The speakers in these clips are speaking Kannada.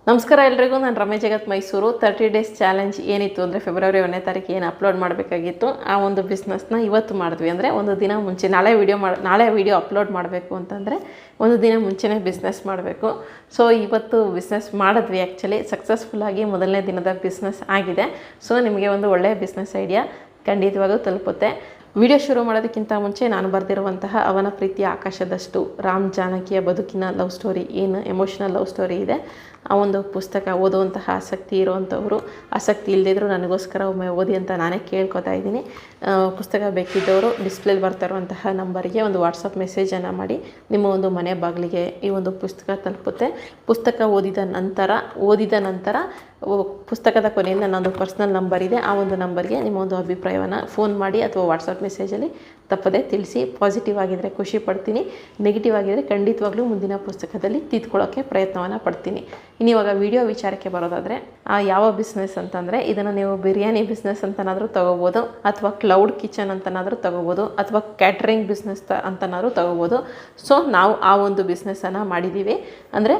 ನಮಸ್ಕಾರ ಎಲ್ರಿಗೂ. ನಾನು ರಮೇಶ್ ಜಗತ್ ಮೈಸೂರು. 30 ಡೇಸ್ ಚಾಲೆಂಜ್ ಏನಿತ್ತು ಅಂದರೆ ಫೆಬ್ರವರಿ 1ನೇ ತಾರೀಕು ಏನು ಅಪ್ಲೋಡ್ ಮಾಡಬೇಕಾಗಿತ್ತು ಆ ಒಂದು ಬಿಸ್ನೆಸ್ನ ಇವತ್ತು ಮಾಡಿದ್ವಿ. ಅಂದರೆ ಒಂದು ದಿನ ಮುಂಚೆ ನಾಳೆ ವಿಡಿಯೋ ಅಪ್ಲೋಡ್ ಮಾಡಬೇಕು ಅಂತಂದರೆ ಒಂದು ದಿನ ಮುಂಚೆನೇ ಬಿಸ್ನೆಸ್ ಮಾಡಬೇಕು. ಸೊ ಇವತ್ತು ಬಿಸ್ನೆಸ್ ಮಾಡಿದ್ವಿ. ಆ್ಯಕ್ಚುಲಿ ಸಕ್ಸಸ್ಫುಲ್ಲಾಗಿ ಮೊದಲನೇ ದಿನದ ಬಿಸ್ನೆಸ್ ಆಗಿದೆ. ಸೊ ನಿಮಗೆ ಒಂದು ಒಳ್ಳೆಯ ಬಿಸ್ನೆಸ್ ಐಡಿಯಾ ಖಂಡಿತವಾಗೂ ತಲುಪುತ್ತೆ. ವಿಡಿಯೋ ಶುರು ಮಾಡೋದಕ್ಕಿಂತ ಮುಂಚೆ ನಾನು ಬರೆದಿರುವಂತಹ ಅವನ ಪ್ರೀತಿಯ ಆಕಾಶದಷ್ಟು ರಾಮ್ ಜಾನಕಿಯ ಬದುಕಿನ ಲವ್ ಸ್ಟೋರಿ, ಏನು ಎಮೋಷ್ನಲ್ ಲವ್ ಸ್ಟೋರಿ ಇದೆ, ಆ ಒಂದು ಪುಸ್ತಕ ಓದುವಂತಹ ಆಸಕ್ತಿ ಇರುವಂಥವರು, ಆಸಕ್ತಿ ಇಲ್ಲದಿದ್ದರೂ ನನಗೋಸ್ಕರ ಒಮ್ಮೆ ಓದಿ ಅಂತ ನಾನೇ ಕೇಳ್ಕೊತಾ ಇದ್ದೀನಿ. ಪುಸ್ತಕ ಬೇಕಿದ್ದವರು ಡಿಸ್ಪ್ಲೇಲಿ ಬರ್ತಾ ಇರುವಂತಹ ನಂಬರಿಗೆ ಒಂದು ವಾಟ್ಸಪ್ ಮೆಸೇಜನ್ನು ಮಾಡಿ ನಿಮ್ಮ ಒಂದು ಮನೆ ಬಾಗಿಲಿಗೆ ಈ ಒಂದು ಪುಸ್ತಕ ತಲುಪುತ್ತೆ. ಪುಸ್ತಕ ಓದಿದ ನಂತರ ಪುಸ್ತಕದ ಕೊನೆಯಲ್ಲಿ ನನ್ನೊಂದು ಪರ್ಸ್ನಲ್ ನಂಬರ್ ಇದೆ. ಆ ಒಂದು ನಂಬರ್ಗೆ ನಿಮ್ಮ ಒಂದು ಅಭಿಪ್ರಾಯವನ್ನು ಫೋನ್ ಮಾಡಿ ಅಥವಾ ವಾಟ್ಸಪ್ ಮೆಸೇಜಲ್ಲಿ ತಪ್ಪದೇ ತಿಳಿಸಿ. ಪಾಸಿಟಿವ್ ಆಗಿದ್ದರೆ ಖುಷಿ ಪಡ್ತೀನಿ, ನೆಗೆಟಿವ್ ಆಗಿದ್ದರೆ ಖಂಡಿತವಾಗ್ಲೂ ಮುಂದಿನ ಪುಸ್ತಕದಲ್ಲಿ ತಿದ್ಕೊಳ್ಳೋಕ್ಕೆ ಪ್ರಯತ್ನವನ್ನು ಪಡ್ತೀನಿ. ಇನ್ನು ಇವಾಗ ವಿಡಿಯೋ ವಿಚಾರಕ್ಕೆ ಬರೋದಾದರೆ ಯಾವ ಬಿಸ್ನೆಸ್ ಅಂತಂದರೆ ಇದನ್ನು ನೀವು ಬಿರಿಯಾನಿ ಬಿಸ್ನೆಸ್ ಅಂತನಾದರೂ ತೊಗೋಬೋದು, ಅಥವಾ ಕ್ಲೌಡ್ ಕಿಚನ್ ಅಂತನಾದರೂ ತೊಗೋಬೋದು, ಅಥವಾ ಕ್ಯಾಟ್ರಿಂಗ್ ಬಿಸ್ನೆಸ್ ಅಂತನಾದರೂ ತೊಗೋಬೋದು. ಸೊ ನಾವು ಆ ಒಂದು ಬಿಸ್ನೆಸ್ಸನ್ನು ಮಾಡಿದ್ದೀವಿ. ಅಂದರೆ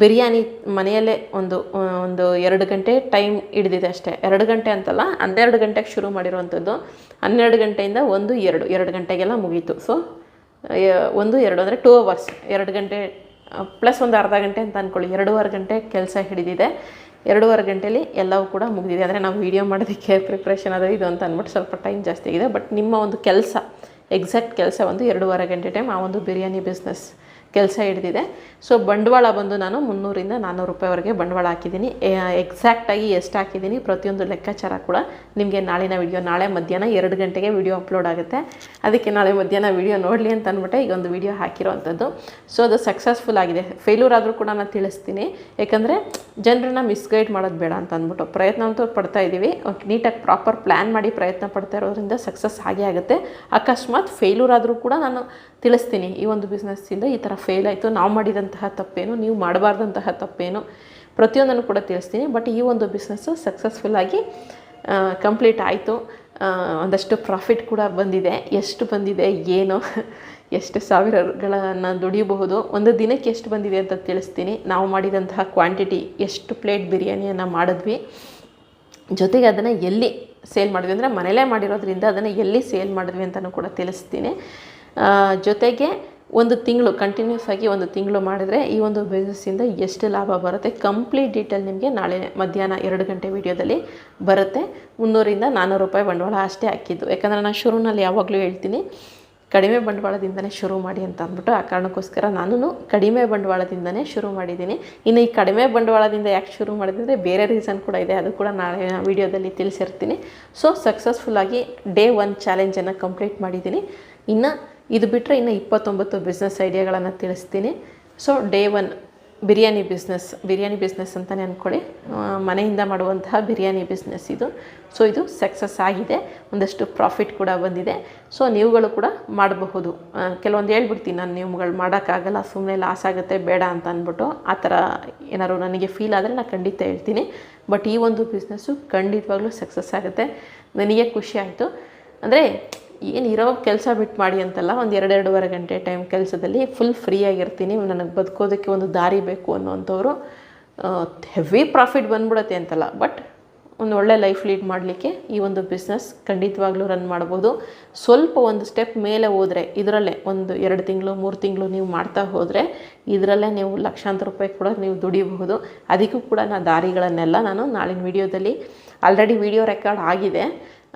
ಬಿರಿಯಾನಿ ಮನೆಯಲ್ಲೇ ಒಂದು 2 ಗಂಟೆ ಟೈಮ್ ಹಿಡಿದಿದೆ ಅಷ್ಟೇ. 2 ಗಂಟೆ ಅಂತಲ್ಲ, 12 ಗಂಟೆಗೆ ಶುರು ಮಾಡಿರುವಂಥದ್ದು. 12 ಗಂಟೆಯಿಂದ 2 ಗಂಟೆಗೆಲ್ಲ ಮುಗೀತು. ಸೊ 1-2 ಅಂದರೆ 2 ಅವರ್ಸ್, 2 ಗಂಟೆ ಪ್ಲಸ್ ಒಂದು ಅರ್ಧ ಗಂಟೆ ಅಂತ ಅಂದ್ಕೊಳ್ಳಿ. 2.5 ಗಂಟೆ ಕೆಲಸ ಹಿಡಿದಿದೆ. 2.5 ಗಂಟೆಯಲ್ಲಿ ಎಲ್ಲವೂ ಕೂಡ ಮುಗಿದಿದೆ. ಅಂದರೆ ನಾವು ವೀಡಿಯೋ ಮಾಡೋದಕ್ಕೆ ಪ್ರಿಪ್ರೇಷನ್ ಅದು ಇದು ಅಂತ ಅಂದ್ಬಿಟ್ಟು ಸ್ವಲ್ಪ ಟೈಮ್ ಜಾಸ್ತಿ ಆಗಿದೆ. ಬಟ್ ನಿಮ್ಮ ಒಂದು ಎಕ್ಸಾಕ್ಟ್ ಕೆಲಸ ಒಂದು 2.5 ಗಂಟೆ ಟೈಮ್ ಆ ಒಂದು ಬಿರಿಯಾನಿ ಬಿಸ್ನೆಸ್ ಕೆಲಸ ಹಿಡಿದಿದೆ. ಸೊ ಬಂಡವಾಳ ಬಂದು ನಾನು 300ರಿಂದ 400 ರೂಪಾಯಿವರೆಗೆ ಬಂಡವಾಳ ಹಾಕಿದ್ದೀನಿ. ಎಕ್ಸಾಕ್ಟಾಗಿ ಎಷ್ಟು ಹಾಕಿದ್ದೀನಿ ಪ್ರತಿಯೊಂದು ಲೆಕ್ಕಾಚಾರ ಕೂಡ ನಿಮಗೆ ನಾಳೆ ಮಧ್ಯಾಹ್ನ 2 ಗಂಟೆಗೆ ವಿಡಿಯೋ ಅಪ್ಲೋಡ್ ಆಗುತ್ತೆ. ಅದಕ್ಕೆ ನಾಳೆ ಮಧ್ಯಾಹ್ನ ವಿಡಿಯೋ ನೋಡಲಿ ಅಂತ ಅಂದ್ಬಿಟ್ಟೆ ಈಗ ಒಂದು ವಿಡಿಯೋ ಹಾಕಿರೋವಂಥದ್ದು. ಸೊ ಅದು ಸಕ್ಸಸ್ಫುಲ್ ಆಗಿದೆ. ಫೇಲ್ಯೂರ್ ಆದರೂ ಕೂಡ ನಾನು ತಿಳಿಸ್ತೀನಿ, ಯಾಕಂದರೆ ಜನರನ್ನ ಮಿಸ್ಗೈಡ್ ಮಾಡೋದು ಬೇಡ ಅಂತ ಅಂದ್ಬಿಟ್ಟು ಪ್ರಯತ್ನ ಅಂತೂ ಪಡ್ತಾ ಇದ್ದೀವಿ. ನೀಟಾಗಿ ಪ್ರಾಪರ್ ಪ್ಲ್ಯಾನ್ ಮಾಡಿ ಪ್ರಯತ್ನ ಪಡ್ತಾ ಇರೋದ್ರಿಂದ ಸಕ್ಸಸ್ ಆಗೇ ಆಗುತ್ತೆ. ಅಕಸ್ಮಾತ್ ಫೇಲ್ಯೂರ್ ಆದರೂ ಕೂಡ ನಾನು ತಿಳಿಸ್ತೀನಿ, ಈ ಒಂದು ಬಿಸ್ನೆಸ್ಸಿಂದ ಈ ಥರ ಫೇಲ್ ಆಯಿತು, ನಾವು ಮಾಡಿದಂತಹ ತಪ್ಪೇನು, ನೀವು ಮಾಡಬಾರ್ದಂತಹ ತಪ್ಪೇನು, ಪ್ರತಿಯೊಂದನ್ನು ಕೂಡ ತಿಳಿಸ್ತೀನಿ. ಬಟ್ ಈ ಒಂದು ಬಿಸ್ನೆಸ್ಸು ಸಕ್ಸಸ್ಫುಲ್ಲಾಗಿ ಕಂಪ್ಲೀಟ್ ಆಯಿತು. ಒಂದಷ್ಟು ಪ್ರಾಫಿಟ್ ಕೂಡ ಬಂದಿದೆ. ಎಷ್ಟು ಬಂದಿದೆ ಏನು, ಎಷ್ಟು ಸಾವಿರಗಳನ್ನು ದುಡಿಯಬಹುದು, ಒಂದು ದಿನಕ್ಕೆ ಎಷ್ಟು ಬಂದಿದೆ ಅಂತ ತಿಳಿಸ್ತೀನಿ. ನಾವು ಮಾಡಿದಂತಹ ಕ್ವಾಂಟಿಟಿ, ಎಷ್ಟು ಪ್ಲೇಟ್ ಬಿರಿಯಾನಿಯನ್ನು ಮಾಡಿದ್ವಿ, ಜೊತೆಗೆ ಅದನ್ನು ಎಲ್ಲಿ ಸೇಲ್ ಮಾಡಿದ್ವಿ, ಅಂದರೆ ಮನೇಲೇ ಮಾಡಿರೋದ್ರಿಂದ ಅದನ್ನು ಎಲ್ಲಿ ಸೇಲ್ ಮಾಡಿದ್ವಿ ಅಂತಲೂ ಕೂಡ ತಿಳಿಸ್ತೀನಿ. ಜೊತೆಗೆ ಕಂಟಿನ್ಯೂಸ್ ಆಗಿ ಒಂದು ತಿಂಗಳು ಮಾಡಿದರೆ ಈ ಒಂದು ಬಿಸ್ನೆಸ್ಸಿಂದ ಎಷ್ಟು ಲಾಭ ಬರುತ್ತೆ ಕಂಪ್ಲೀಟ್ ಡೀಟೇಲ್ ನಿಮಗೆ ನಾಳೆ ಮಧ್ಯಾಹ್ನ 2 ಗಂಟೆ ವಿಡಿಯೋದಲ್ಲಿ ಬರುತ್ತೆ. 300ರಿಂದ 400 ರೂಪಾಯಿ ಬಂಡವಾಳ ಅಷ್ಟೇ ಹಾಕಿದ್ದು. ಯಾಕಂದರೆ ನಾನು ಶುರುವಿನಲ್ಲಿ ಯಾವಾಗಲೂ ಹೇಳ್ತೀನಿ ಕಡಿಮೆ ಬಂಡವಾಳದಿಂದನೇ ಶುರು ಮಾಡಿ ಅಂತ ಅಂದ್ಬಿಟ್ಟು. ಆ ಕಾರಣಕ್ಕೋಸ್ಕರ ನಾನು ಕಡಿಮೆ ಬಂಡವಾಳದಿಂದನೇ ಶುರು ಮಾಡಿದ್ದೀನಿ. ಇನ್ನು ಈ ಕಡಿಮೆ ಬಂಡವಾಳದಿಂದ ಯಾಕೆ ಶುರು ಮಾಡಿದ್ರೆ ಬೇರೆ ರೀಸನ್ ಕೂಡ ಇದೆ, ಅದು ಕೂಡ ನಾಳೆ ವಿಡಿಯೋದಲ್ಲಿ ತಿಳಿಸಿರ್ತೀನಿ. ಸೊ ಸಕ್ಸಸ್ಫುಲ್ಲಾಗಿ ಡೇ 1 ಚಾಲೆಂಜನ್ನು ಕಂಪ್ಲೀಟ್ ಮಾಡಿದ್ದೀನಿ. ಇನ್ನು ಇದು ಬಿಟ್ಟರೆ ಇನ್ನು 29 ಬಿಸ್ನೆಸ್ ಐಡಿಯಾಗಳನ್ನು ತಿಳಿಸ್ತೀನಿ. ಸೊ ಡೇ 1 ಬಿರಿಯಾನಿ ಬಿಸ್ನೆಸ್ ಅಂತಲೇ ಅಂದ್ಕೊಳ್ಳಿ. ಮನೆಯಿಂದ ಮಾಡುವಂತಹ ಬಿರಿಯಾನಿ ಬಿಸ್ನೆಸ್ ಇದು. ಸೊ ಇದು ಸಕ್ಸಸ್ ಆಗಿದೆ, ಒಂದಷ್ಟು ಪ್ರಾಫಿಟ್ ಕೂಡ ಬಂದಿದೆ. ಸೊ ನೀವುಗಳು ಕೂಡ ಮಾಡಬಹುದು. ಕೆಲವೊಂದು ಹೇಳ್ಬಿಡ್ತೀನಿ ನಾನು, ನೀವುಗಳು ಮಾಡೋಕ್ಕಾಗಲ್ಲ, ಸುಮ್ಮನೆ ಲಾಸ್ ಆಗುತ್ತೆ, ಬೇಡ ಅಂತ ಅಂದ್ಬಿಟ್ಟು. ಆ ಥರ ಏನಾದ್ರು ನನಗೆ ಫೀಲ್ ಆದರೆ ನಾನು ಖಂಡಿತ ಹೇಳ್ತೀನಿ. ಬಟ್ ಈ ಒಂದು ಬಿಸ್ನೆಸ್ಸು ಖಂಡಿತವಾಗ್ಲೂ ಸಕ್ಸಸ್ ಆಗುತ್ತೆ. ನನಗೆ ಖುಷಿ ಆಯಿತು. ಅಂದರೆ ಏನಿರೋ ಕೆಲಸ ಬಿಟ್ಟು ಮಾಡಿ ಅಂತಲ್ಲ, ಒಂದು 2-2.5 ಗಂಟೆ ಟೈಮ್ ಕೆಲಸದಲ್ಲಿ ಫುಲ್ ಫ್ರೀಯಾಗಿರ್ತೀನಿ. ನನಗೆ ಬದುಕೋದಕ್ಕೆ ಒಂದು ದಾರಿ ಬೇಕು ಅನ್ನೋವಂಥವ್ರು ಹೆವಿ ಪ್ರಾಫಿಟ್ ಬಂದ್ಬಿಡುತ್ತೆ ಅಂತಲ್ಲ, ಬಟ್ ಒಂದು ಒಳ್ಳೆ ಲೈಫ್ ಲೀಡ್ ಮಾಡಲಿಕ್ಕೆ ಈ ಒಂದು ಬಿಸ್ನೆಸ್ ಖಂಡಿತವಾಗ್ಲೂ ರನ್ ಮಾಡ್ಬೋದು. ಸ್ವಲ್ಪ ಒಂದು ಸ್ಟೆಪ್ ಮೇಲೆ ಹೋದರೆ, ಇದರಲ್ಲೇ ಒಂದು 2 ತಿಂಗಳು 3 ತಿಂಗಳು ನೀವು ಮಾಡ್ತಾ ಹೋದರೆ ಇದರಲ್ಲೇ ನೀವು ಲಕ್ಷಾಂತರ ರೂಪಾಯಿ ಕೂಡ ನೀವು ದುಡಿಯಬಹುದು. ಅದಕ್ಕೂ ಕೂಡ ದಾರಿಗಳನ್ನೆಲ್ಲ ನಾನು ನಾಳಿನ ವಿಡಿಯೋದಲ್ಲಿ ಆಲ್ರೆಡಿ ವಿಡಿಯೋ ರೆಕಾರ್ಡ್ ಆಗಿದೆ.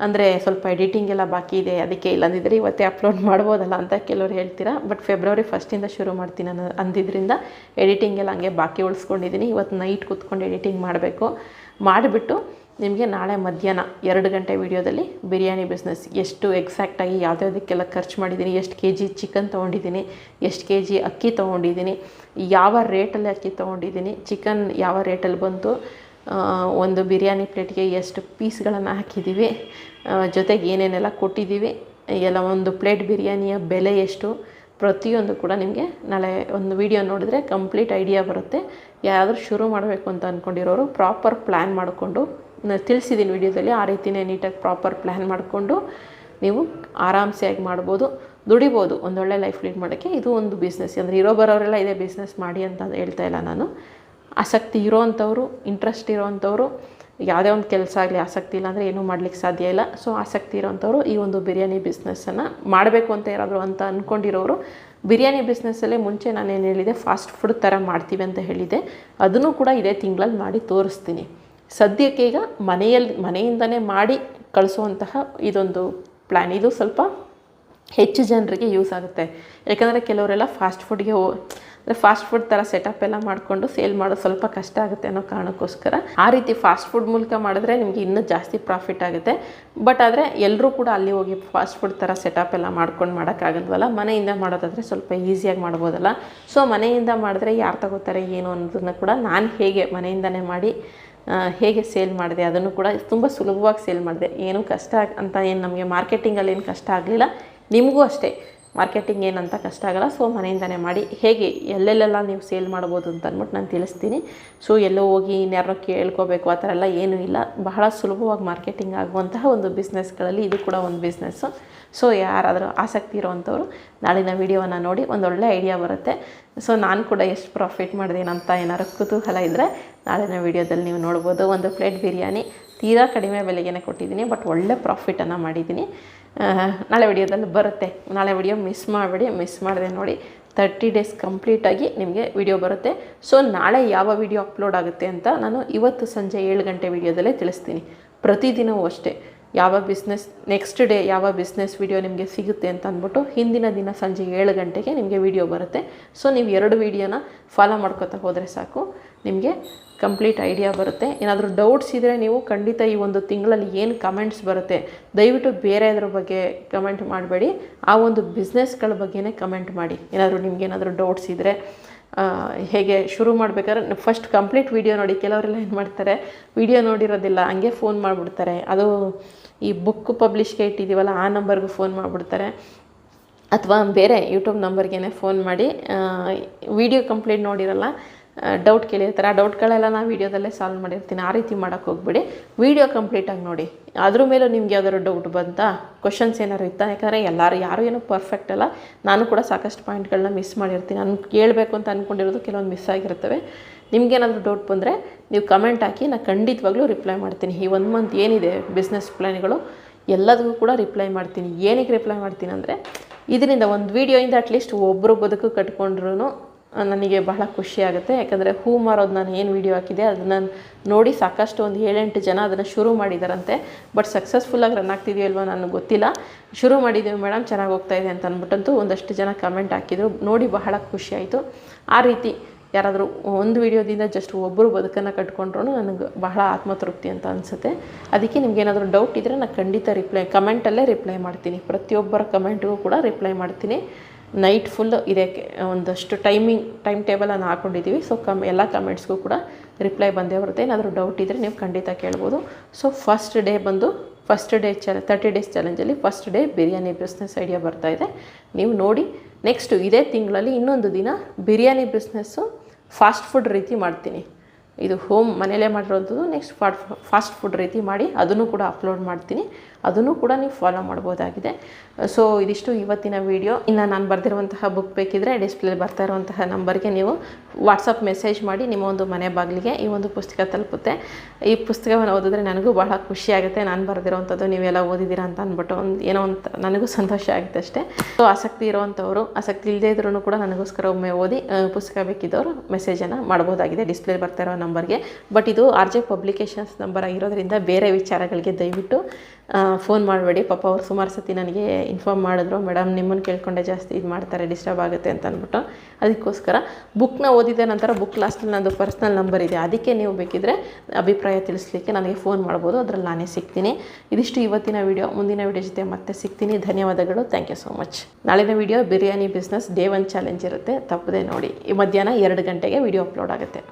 ಅಂದರೆ ಸ್ವಲ್ಪ ಎಡಿಟಿಂಗ್ ಎಲ್ಲ ಬಾಕಿ ಇದೆ, ಅದಕ್ಕೆ ಇಲ್ಲಂದಿದ್ದರೆ ಇವತ್ತೇ ಅಪ್ಲೋಡ್ ಮಾಡ್ಬೋದಲ್ಲ ಅಂತ ಕೆಲವರು ಹೇಳ್ತೀರಾ. ಬಟ್ ಫೆಬ್ರವರಿ 1 ಶುರು ಮಾಡ್ತೀನಿ ಅಂದಿದ್ದರಿಂದ ಎಡಿಟಿಂಗ್ ಎಲ್ಲ ಹಂಗೆ ಬಾಕಿ ಉಳಿಸ್ಕೊಂಡಿದ್ದೀನಿ. ಇವತ್ತು ನೈಟ್ ಕೂತ್ಕೊಂಡು ಎಡಿಟಿಂಗ್ ಮಾಡಿಬಿಟ್ಟು ನಿಮಗೆ ನಾಳೆ ಮಧ್ಯಾಹ್ನ 2 ಗಂಟೆ ವಿಡಿಯೋದಲ್ಲಿ ಬಿರಿಯಾನಿ ಬಿಸ್ನೆಸ್ ಎಷ್ಟು ಎಕ್ಸಾಕ್ಟಾಗಿ ಯಾವುದಕ್ಕೆಲ್ಲ ಖರ್ಚು ಮಾಡಿದ್ದೀನಿ, ಎಷ್ಟು kg ಚಿಕನ್ ತೊಗೊಂಡಿದ್ದೀನಿ, ಎಷ್ಟು kg ಅಕ್ಕಿ ತೊಗೊಂಡಿದ್ದೀನಿ, ಯಾವ ರೇಟಲ್ಲಿ ಅಕ್ಕಿ ತೊಗೊಂಡಿದ್ದೀನಿ, ಚಿಕನ್ ಯಾವ ರೇಟಲ್ಲಿ ಬಂತು, ಒಂದು ಬಿರಿಯಾನಿ ಪ್ಲೇಟ್ಗೆ ಎಷ್ಟು ಪೀಸ್ಗಳನ್ನು ಹಾಕಿದ್ದೀವಿ, ಜೊತೆಗೆ ಏನೇನೆಲ್ಲ ಕೊಟ್ಟಿದ್ದೀವಿ, ಎಲ್ಲ ಒಂದು ಪ್ಲೇಟ್ ಬಿರಿಯಾನಿಯ ಬೆಲೆ ಎಷ್ಟು, ಪ್ರತಿಯೊಂದು ಕೂಡ ನಿಮಗೆ ನಾಳೆ ಒಂದು ವಿಡಿಯೋ ನೋಡಿದ್ರೆ ಕಂಪ್ಲೀಟ್ ಐಡಿಯಾ ಬರುತ್ತೆ. ಯಾರಾದರೂ ಶುರು ಮಾಡಬೇಕು ಅಂತ ಅಂದ್ಕೊಂಡಿರೋರು ಪ್ರಾಪರ್ ಪ್ಲ್ಯಾನ್ ಮಾಡಿಕೊಂಡು, ತಿಳಿಸಿದ್ದೀನಿ ವಿಡಿಯೋದಲ್ಲಿ, ಆ ರೀತಿಯೇ ನೀಟಾಗಿ ಪ್ರಾಪರ್ ಪ್ಲ್ಯಾನ್ ಮಾಡಿಕೊಂಡು ನೀವು ಆರಾಮ್ಸೆ ಆಗಿ ಮಾಡ್ಬೋದು, ದುಡಿಬೋದು. ಒಂದೊಳ್ಳೆ ಲೈಫ್ ಲೀಡ್ ಮಾಡೋಕ್ಕೆ ಇದು ಒಂದು ಬಿಸ್ನೆಸ್. ಅಂದರೆ ಬರೋರೆಲ್ಲ ಇದೇ ಬಿಸ್ನೆಸ್ ಮಾಡಿ ಅಂತ ಹೇಳ್ತಾ ಇಲ್ಲ ನಾನು. ಆಸಕ್ತಿ ಇರೋವಂಥವ್ರು, ಇಂಟ್ರೆಸ್ಟ್ ಇರೋವಂಥವ್ರು, ಯಾವುದೇ ಒಂದು ಕೆಲಸ ಆಗಲಿ ಆಸಕ್ತಿ ಇಲ್ಲ ಅಂದರೆ ಏನೂ ಮಾಡಲಿಕ್ಕೆ ಸಾಧ್ಯ ಇಲ್ಲ. ಸೊ ಆಸಕ್ತಿ ಇರೋವಂಥವ್ರು ಈ ಒಂದು ಬಿರಿಯಾನಿ ಬಿಸ್ನೆಸ್ಸನ್ನು ಮಾಡಬೇಕು ಅಂತ ಯಾರಾದರೂ ಅಂತ ಅಂದ್ಕೊಂಡಿರೋರು, ಬಿರಿಯಾನಿ ಬಿಸ್ನೆಸ್ಸಲ್ಲೇ ಮುಂಚೆ ನಾನೇನು ಹೇಳಿದೆ ಫಾಸ್ಟ್ ಫುಡ್ ಥರ ಮಾಡ್ತೀವಿ ಅಂತ ಹೇಳಿದೆ, ಅದನ್ನು ಕೂಡ ಇದೇ ತಿಂಗಳಲ್ಲಿ ಮಾಡಿ ತೋರಿಸ್ತೀನಿ. ಸದ್ಯಕ್ಕೆ ಈಗ ಮನೆಯಿಂದನೇ ಮಾಡಿ ಕಳಿಸುವಂತಹ ಇದೊಂದು ಪ್ಲ್ಯಾನ್. ಇದು ಸ್ವಲ್ಪ ಹೆಚ್ಚು ಜನರಿಗೆ ಯೂಸ್ ಆಗುತ್ತೆ. ಯಾಕಂದರೆ ಕೆಲವರೆಲ್ಲ ಫಾಸ್ಟ್ ಫುಡ್ ಥರ ಸೆಟಪ್ ಎಲ್ಲ ಮಾಡಿಕೊಂಡು ಸೇಲ್ ಮಾಡೋದು ಸ್ವಲ್ಪ ಕಷ್ಟ ಆಗುತ್ತೆ ಅನ್ನೋ ಕಾರಣಕ್ಕೋಸ್ಕರ ಆ ರೀತಿ ಫಾಸ್ಟ್ ಫುಡ್ ಮೂಲಕ ಮಾಡಿದ್ರೆ ನಿಮಗೆ ಇನ್ನೂ ಜಾಸ್ತಿ ಪ್ರಾಫಿಟ್ ಆಗುತ್ತೆ. ಬಟ್ ಆದರೆ ಎಲ್ಲರೂ ಕೂಡ ಅಲ್ಲಿ ಹೋಗಿ ಫಾಸ್ಟ್ ಫುಡ್ ಥರ ಸೆಟಪ್ ಎಲ್ಲ ಮಾಡ್ಕೊಂಡು ಮಾಡೋಕ್ಕಾಗಲ್ವಲ್ಲ. ಮನೆಯಿಂದ ಮಾಡೋದಾದರೆ ಸ್ವಲ್ಪ ಈಸಿಯಾಗಿ ಮಾಡ್ಬೋದಲ್ಲ. ಸೊ ಮನೆಯಿಂದ ಮಾಡಿದ್ರೆ ಯಾರು ತಗೋತಾರೆ ಏನು ಅನ್ನೋದನ್ನು ಕೂಡ ನಾನು ಹೇಗೆ ಮನೆಯಿಂದನೇ ಮಾಡಿ ಹೇಗೆ ಸೇಲ್ ಮಾಡಿದೆ ಅದನ್ನು ಕೂಡ ತುಂಬ ಸುಲಭವಾಗಿ ಸೇಲ್ ಮಾಡಿದೆ. ಏನೂ ಕಷ್ಟ ಅಂತ ಏನು ನಮಗೆ ಮಾರ್ಕೆಟಿಂಗಲ್ಲಿ ಏನು ಕಷ್ಟ ಆಗಲಿಲ್ಲ, ನಿಮಗೂ ಅಷ್ಟೇ ಮಾರ್ಕೆಟಿಂಗ್ ಏನಂತ ಕಷ್ಟ ಆಗಲ್ಲ. ಸೊ ಮನೆಯಿಂದನೇ ಮಾಡಿ ಹೇಗೆ ಎಲ್ಲೆಲ್ಲೆಲ್ಲ ನೀವು ಸೇಲ್ ಮಾಡ್ಬೋದು ಅಂತ ಅಂದ್ಬಿಟ್ಟು ನಾನು ತಿಳಿಸ್ತೀನಿ. ಸೊ ಎಲ್ಲೋ ಹೋಗಿ ಇನ್ಯಾರನ್ನೋ ಕೇಳ್ಕೋಬೇಕು ಆ ಥರ ಎಲ್ಲ ಏನೂ ಇಲ್ಲ. ಬಹಳ ಸುಲಭವಾಗಿ ಮಾರ್ಕೆಟಿಂಗ್ ಆಗುವಂತಹ ಒಂದು ಬಿಸ್ನೆಸ್ಗಳಲ್ಲಿ ಇದು ಕೂಡ ಒಂದು ಬಿಸ್ನೆಸ್ಸು. ಸೊ ಯಾರಾದರೂ ಆಸಕ್ತಿ ಇರೋವಂಥವ್ರು ನಾಳಿನ ವೀಡಿಯೋವನ್ನು ನೋಡಿ ಒಂದೊಳ್ಳೆ ಐಡಿಯಾ ಬರುತ್ತೆ. ಸೊ ನಾನು ಕೂಡ ಎಷ್ಟು ಪ್ರಾಫಿಟ್ ಮಾಡಿದೇನಂತ ಏನಾದ್ರು ಕುತೂಹಲ ಇದ್ದರೆ ನಾಳಿನ ವೀಡಿಯೋದಲ್ಲಿ ನೀವು ನೋಡ್ಬೋದು. ಒಂದು ಪ್ಲೇಟ್ ಬಿರಿಯಾನಿ ತೀರಾ ಕಡಿಮೆ ಬೆಲೆಗೇ ಕೊಟ್ಟಿದ್ದೀನಿ, ಬಟ್ ಒಳ್ಳೆ ಪ್ರಾಫಿಟನ್ನು ಮಾಡಿದ್ದೀನಿ. ನಾಳೆ ವಿಡಿಯೋದಲ್ಲಿ ಬರುತ್ತೆ. ನಾಳೆ ವಿಡಿಯೋ ಮಿಸ್ ಮಾಡಬೇಡಿ. ಮಿಸ್ ಮಾಡಿದೆ ನೋಡಿ 30 ಡೇಸ್ ಕಂಪ್ಲೀಟಾಗಿ ನಿಮಗೆ ವಿಡಿಯೋ ಬರುತ್ತೆ. ಸೊ ನಾಳೆ ಯಾವ ವಿಡಿಯೋ ಅಪ್ಲೋಡ್ ಆಗುತ್ತೆ ಅಂತ ನಾನು ಇವತ್ತು ಸಂಜೆ 7 ಗಂಟೆ ವಿಡಿಯೋದಲ್ಲೇ ತಿಳಿಸ್ತೀನಿ. ಪ್ರತಿದಿನವೂ ಅಷ್ಟೇ ಯಾವ ಬಿಸ್ನೆಸ್ ನೆಕ್ಸ್ಟ್ ಡೇ ಯಾವ ಬಿಸ್ನೆಸ್ ವಿಡಿಯೋ ನಿಮಗೆ ಸಿಗುತ್ತೆ ಅಂತ ಅಂದ್ಬಿಟ್ಟು ಹಿಂದಿನ ದಿನ ಸಂಜೆ 7 ಗಂಟೆಗೆ ನಿಮಗೆ ವಿಡಿಯೋ ಬರುತ್ತೆ. ಸೊ ನೀವು 2 ವಿಡಿಯೋನ ಫಾಲೋ ಮಾಡ್ಕೊತಾ ಹೋದರೆ ಸಾಕು, ನಿಮಗೆ ಕಂಪ್ಲೀಟ್ ಐಡಿಯಾ ಬರುತ್ತೆ. ಏನಾದರೂ ಡೌಟ್ಸ್ ಇದ್ದರೆ ನೀವು ಖಂಡಿತ ಈ ಒಂದು ತಿಂಗಳಲ್ಲಿ ಏನು ಕಮೆಂಟ್ಸ್ ಬರುತ್ತೆ ದಯವಿಟ್ಟು ಬೇರೆದ್ರ ಬಗ್ಗೆ ಕಮೆಂಟ್ ಮಾಡಬೇಡಿ, ಆ ಒಂದು ಬಿಸ್ನೆಸ್ಗಳ ಬಗ್ಗೆನೇ ಕಮೆಂಟ್ ಮಾಡಿ. ಏನಾದರೂ ನಿಮಗೇನಾದರೂ ಡೌಟ್ಸ್ ಇದ್ದರೆ ಹೇಗೆ ಶುರು ಮಾಡಬೇಕಾದ್ರೆ ಫಸ್ಟ್ ಕಂಪ್ಲೀಟ್ ವಿಡಿಯೋ ನೋಡಿ. ಕೆಲವರೆಲ್ಲ ಏನು ಮಾಡ್ತಾರೆ, ವಿಡಿಯೋ ನೋಡಿರೋದಿಲ್ಲ ಹಂಗೆ ಫೋನ್ ಮಾಡಿಬಿಡ್ತಾರೆ. ಅದು ಈ ಬುಕ್ ಪಬ್ಲಿಷ್ಗೆ ಇಟ್ಟಿದ್ದೀವಲ್ಲ ಆ ನಂಬರ್ಗೂ ಫೋನ್ ಮಾಡಿಬಿಡ್ತಾರೆ, ಅಥವಾ ಬೇರೆ ಯೂಟ್ಯೂಬ್ ನಂಬರ್ಗೇ ಫೋನ್ ಮಾಡಿ ವಿಡಿಯೋ ಕಂಪ್ಲೀಟ್ ನೋಡಿರಲ್ಲ ಡೌಟ್ ಕೇಳಿರ್ತಾರೆ. ಆ ಡೌಟ್ಗಳೆಲ್ಲ ನಾನು ವೀಡಿಯೋದಲ್ಲೇ ಸಾಲ್ವ್ ಮಾಡಿರ್ತೀನಿ. ಆ ರೀತಿ ಮಾಡೋಕ್ಕೆ ಹೋಗ್ಬಿಡಿ, ವೀಡಿಯೋ ಕಂಪ್ಲೀಟಾಗಿ ನೋಡಿ. ಅದ್ರ ಮೇಲೂ ನಿಮ್ಗೆ ಯಾವ್ದಾದ್ರು ಡೌಟ್ ಬಂತಾ, ಕ್ವಶನ್ಸ್ ಏನಾದ್ರು ಇತ್ತಾ? ಯಾಕಂದರೆ ಯಾರು ಏನೂ ಪರ್ಫೆಕ್ಟ್ ಅಲ್ಲ. ನಾನು ಕೂಡ ಸಾಕಷ್ಟು ಪಾಯಿಂಟ್ಗಳನ್ನ ಮಿಸ್ ಮಾಡಿರ್ತೀನಿ. ನಾನು ಕೇಳಬೇಕು ಅಂತ ಅಂದ್ಕೊಂಡಿರೋದು ಕೆಲವೊಂದು ಮಿಸ್ ಆಗಿರ್ತವೆ. ನಿಮ್ಗೇನಾದರೂ ಡೌಟ್ ಬಂದರೆ ನೀವು ಕಮೆಂಟ್ ಹಾಕಿ, ನಾನು ಖಂಡಿತವಾಗ್ಲೂ ರಿಪ್ಲೈ ಮಾಡ್ತೀನಿ. ಈ 1 ಮಂತ್ ಏನಿದೆ ಬಿಸ್ನೆಸ್ ಪ್ಲ್ಯಾನ್ಗಳು ಎಲ್ಲದಕ್ಕೂ ಕೂಡ ರಿಪ್ಲೈ ಮಾಡ್ತೀನಿ. ಏನಕ್ಕೆ ರಿಪ್ಲೈ ಮಾಡ್ತೀನಿ ಅಂದರೆ ಇದರಿಂದ ಒಂದು ವೀಡಿಯೋಯಿಂದ ಅಟ್ಲೀಸ್ಟ್ ಒಬ್ಬರು ಬದುಕು ಕಟ್ಕೊಂಡ್ರೂ ನನಗೆ ಬಹಳ ಖುಷಿ ಆಗುತ್ತೆ. ಯಾಕಂದರೆ ಹೂ ಮಾರೋದು ನಾನು ಏನು ವೀಡಿಯೋ ಹಾಕಿದೆ ಅದನ್ನು ನೋಡಿ ಸಾಕಷ್ಟು ಒಂದು 7-8 ಜನ ಅದನ್ನು ಶುರು ಮಾಡಿದಾರಂತೆ. ಬಟ್ ಸಕ್ಸಸ್ಫುಲ್ಲಾಗಿ ರನ್ ಆಗ್ತಿದೆಯೋ ಇಲ್ವೋ ನನಗೆ ಗೊತ್ತಿಲ್ಲ. ಶುರು ಮಾಡಿದ್ದೀವಿ ಮೇಡಮ್, ಚೆನ್ನಾಗಿ ಹೋಗ್ತಾಯಿದೆ ಅಂತ ಅಂದ್ಬಿಟ್ಟಂತೂ ಒಂದಷ್ಟು ಜನ ಕಮೆಂಟ್ ಹಾಕಿದರು. ನೋಡಿ ಬಹಳ ಖುಷಿ ಆಯಿತು. ಆ ರೀತಿ ಯಾರಾದರೂ ಒಂದು ವೀಡಿಯೋದಿಂದ ಜಸ್ಟ್ ಒಬ್ಬರು ಬದುಕನ್ನು ಕಟ್ಕೊಂಡ್ರೂ ನನಗೆ ಬಹಳ ಆತ್ಮತೃಪ್ತಿ ಅಂತ ಅನಿಸುತ್ತೆ. ಅದಕ್ಕೆ ನಿಮ್ಗೇನಾದರೂ ಡೌಟ್ ಇದ್ದರೆ ನಾನು ಖಂಡಿತ ಕಮೆಂಟಲ್ಲೇ ರಿಪ್ಲೈ ಮಾಡ್ತೀನಿ. ಪ್ರತಿಯೊಬ್ಬರ ಕಮೆಂಟ್ಗೂ ಕೂಡ ರಿಪ್ಲೈ ಮಾಡ್ತೀನಿ. ನೈಟ್ ಫುಲ್ ಇದಕ್ಕೆ ಒಂದಷ್ಟು ಟೈಮ್ ಟೇಬಲನ್ನು ಹಾಕ್ಕೊಂಡಿದ್ದೀವಿ. ಸೊ ಎಲ್ಲ ಕಮೆಂಟ್ಸ್ಗೂ ಕೂಡ ರಿಪ್ಲೈ ಬಂದೇ ಬರುತ್ತೆ. ಏನಾದರೂ ಡೌಟ್ ಇದ್ದರೆ ನೀವು ಖಂಡಿತ ಕೇಳ್ಬೋದು. ಸೊ ಫಸ್ಟ್ ಡೇ 30 ಡೇಸ್ ಚಾಲೆಂಜಲ್ಲಿ first day biryani business idea ಬರ್ತಾಯಿದೆ, ನೀವು ನೋಡಿ. ನೆಕ್ಸ್ಟು ಇದೇ ತಿಂಗಳಲ್ಲಿ ಇನ್ನೊಂದು ದಿನ ಬಿರಿಯಾನಿ ಬಿಸ್ನೆಸ್ಸು ಫಾಸ್ಟ್ ಫುಡ್ ರೀತಿ ಮಾಡ್ತೀನಿ. ಇದು ಮನೇಲೇ ಮಾಡಿರೋಂಥದ್ದು. ನೆಕ್ಸ್ಟ್ ಫಾಸ್ಟ್ ಫುಡ್ ರೀತಿ ಮಾಡಿ ಅದನ್ನು ಕೂಡ ಅಪ್ಲೋಡ್ ಮಾಡ್ತೀನಿ. ಅದನ್ನು ಕೂಡ ನೀವು ಫಾಲೋ ಮಾಡ್ಬೋದಾಗಿದೆ. ಸೊ ಇದಿಷ್ಟು ಇವತ್ತಿನ ವೀಡಿಯೋ. ಇನ್ನು ನಾನು ಬರೆದಿರುವಂತಹ ಬುಕ್ ಬೇಕಿದ್ದರೆ ಡಿಸ್ಪ್ಲೇ ಬರ್ತಾ ಇರುವಂತಹ ನಂಬರ್ಗೆ ನೀವು ವಾಟ್ಸಪ್ ಮೆಸೇಜ್ ಮಾಡಿ ನಿಮ್ಮ ಒಂದು ಮನೆ ಬಾಗಿಲಿಗೆ ಈ ಒಂದು ಪುಸ್ತಕ ತಲುಪುತ್ತೆ. ಈ ಪುಸ್ತಕವನ್ನು ಓದಿದ್ರೆ ನನಗೂ ಬಹಳ ಖುಷಿಯಾಗುತ್ತೆ. ನಾನು ಬರೆದಿರೋವಂಥದ್ದು ನೀವೆಲ್ಲ ಓದಿದ್ದೀರಾ ಅಂತ ಅಂದ್ಬಿಟ್ಟು ಏನೋ ಒಂದು ನನಗೂ ಸಂತೋಷ ಆಗುತ್ತೆ ಅಷ್ಟೇ. ಸೊ ಆಸಕ್ತಿ ಇರೋವಂಥವ್ರು, ಆಸಕ್ತಿ ಇಲ್ಲದೇ ಇದ್ರೂ ಕೂಡ ನನಗೋಸ್ಕರ ಒಮ್ಮೆ ಓದಿ ಪುಸ್ತಕ ಬೇಕಿದ್ದವರು ಮೆಸೇಜನ್ನು ಮಾಡ್ಬೋದಾಗಿದೆ ಡಿಸ್ಪ್ಲೇ ಬರ್ತಾ ಇರೋ ನಂಬರ್ಗೆ. ಬಟ್ ಇದು RJ ಪಬ್ಲಿಕೇಶನ್ಸ್ ನಂಬರ್ ಆಗಿರೋದ್ರಿಂದ ಬೇರೆ ವಿಚಾರಗಳಿಗೆ ದಯವಿಟ್ಟು ಫೋನ್ ಮಾಡಬೇಡಿ. ಪಾಪ ಅವ್ರು ಸುಮಾರು ಸತಿ ನನಗೆ ಇನ್ಫಾರ್ಮ್ ಮಾಡಿದ್ರು, ಮೇಡಮ್ ನಿಮ್ಮನ್ನು ಕೇಳ್ಕೊಂಡೆ ಜಾಸ್ತಿ ಇದು ಮಾಡ್ತಾರೆ, ಡಿಸ್ಟರ್ಬ್ ಆಗುತ್ತೆ ಅಂತ ಅಂದ್ಬಿಟ್ಟು. ಅದಕ್ಕೋಸ್ಕರ ಬುಕ್ನ ಓದಿದ ನಂತರ ಬುಕ್ ಲಾಸ್ಟಲ್ಲಿ ನಂದು ಪರ್ಸ್ನಲ್ ನಂಬರ್ ಇದೆ, ಅದಕ್ಕೆ ನೀವು ಬೇಕಿದ್ದರೆ ಅಭಿಪ್ರಾಯ ತಿಳಿಸ್ಲಿಕ್ಕೆ ನನಗೆ ಫೋನ್ ಮಾಡ್ಬೋದು, ಅದರಲ್ಲಿ ನಾನೇ ಸಿಗ್ತೀನಿ. ಇದಿಷ್ಟು ಇವತ್ತಿನ ವೀಡಿಯೋ. ಮುಂದಿನ ವೀಡಿಯೋ ಜೊತೆ ಮತ್ತೆ ಸಿಗ್ತೀನಿ. ಧನ್ಯವಾದಗಳು. Thank you so much. ನಾಳಿನ video biryani business day 1 challenge ಇರುತ್ತೆ, ತಪ್ಪದೆ ನೋಡಿ. ಈ ಮಧ್ಯಾಹ್ನ 2 ಗಂಟೆಗೆ ವೀಡಿಯೋ ಅಪ್ಲೋಡ್ ಆಗುತ್ತೆ.